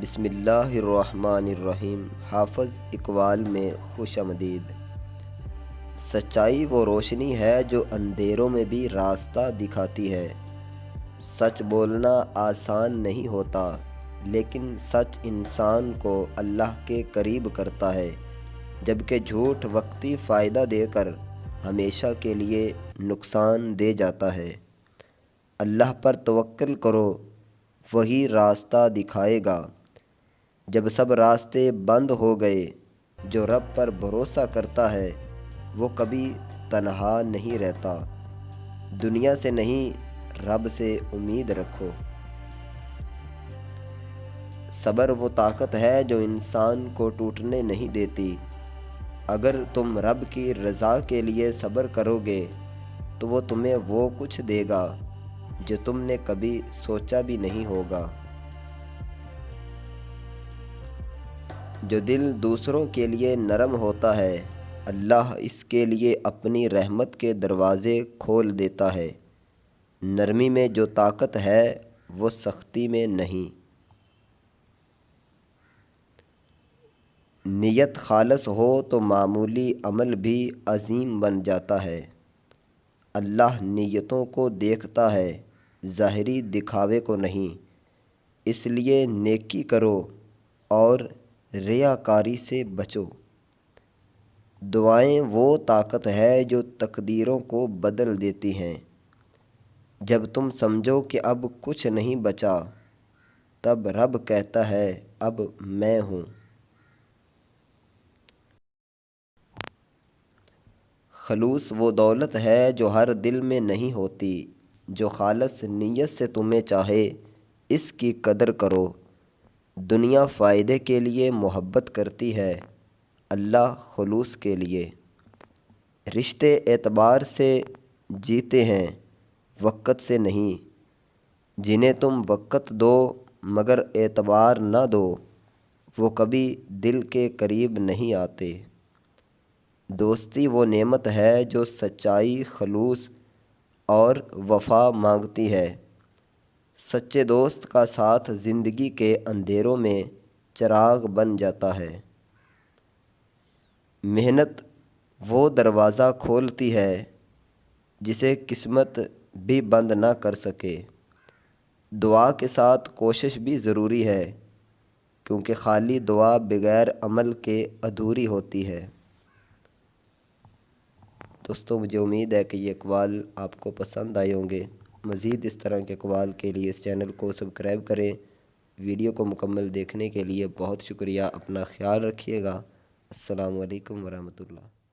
بسم اللہ الرحمن الرحیم۔ حافظ اقبال میں خوش آمدید۔ سچائی وہ روشنی ہے جو اندھیروں میں بھی راستہ دکھاتی ہے۔ سچ بولنا آسان نہیں ہوتا، لیکن سچ انسان کو اللہ کے قریب کرتا ہے، جبکہ جھوٹ وقتی فائدہ دے کر ہمیشہ کے لیے نقصان دے جاتا ہے۔ اللہ پر توکل کرو، وہی راستہ دکھائے گا۔ جب سب راستے بند ہو گئے، جو رب پر بھروسہ کرتا ہے وہ کبھی تنہا نہیں رہتا۔ دنیا سے نہیں، رب سے امید رکھو۔ صبر وہ طاقت ہے جو انسان کو ٹوٹنے نہیں دیتی۔ اگر تم رب کی رضا کے لیے صبر کرو گے تو وہ تمہیں وہ کچھ دے گا جو تم نے کبھی سوچا بھی نہیں ہوگا۔ جو دل دوسروں کے لیے نرم ہوتا ہے، اللہ اس کے لیے اپنی رحمت کے دروازے کھول دیتا ہے۔ نرمی میں جو طاقت ہے وہ سختی میں نہیں۔ نیت خالص ہو تو معمولی عمل بھی عظیم بن جاتا ہے۔ اللہ نیتوں کو دیکھتا ہے، ظاہری دکھاوے کو نہیں۔ اس لیے نیکی کرو اور ریاکاری سے بچو۔ دعائیں وہ طاقت ہے جو تقدیروں کو بدل دیتی ہیں۔ جب تم سمجھو کہ اب کچھ نہیں بچا، تب رب کہتا ہے اب میں ہوں۔ خلوص وہ دولت ہے جو ہر دل میں نہیں ہوتی۔ جو خالص نیت سے تمہیں چاہے، اس کی قدر کرو۔ دنیا فائدے کے لیے محبت کرتی ہے، اللہ خلوص کے لیے۔ رشتے اعتبار سے جیتے ہیں، وقت سے نہیں۔ جنہیں تم وقت دو مگر اعتبار نہ دو، وہ کبھی دل کے قریب نہیں آتے۔ دوستی وہ نعمت ہے جو سچائی، خلوص اور وفا مانگتی ہے۔ سچے دوست کا ساتھ زندگی کے اندھیروں میں چراغ بن جاتا ہے۔ محنت وہ دروازہ کھولتی ہے جسے قسمت بھی بند نہ کر سکے۔ دعا کے ساتھ کوشش بھی ضروری ہے، کیونکہ خالی دعا بغیر عمل کے ادھوری ہوتی ہے۔ دوستوں، مجھے امید ہے کہ یہ اقوال آپ کو پسند آئے ہوں گے۔ مزید اس طرح کے اقوال کے لیے اس چینل کو سبسکرائب کریں۔ ویڈیو کو مکمل دیکھنے کے لیے بہت شکریہ۔ اپنا خیال رکھیے گا۔ السلام علیکم ورحمۃ اللہ۔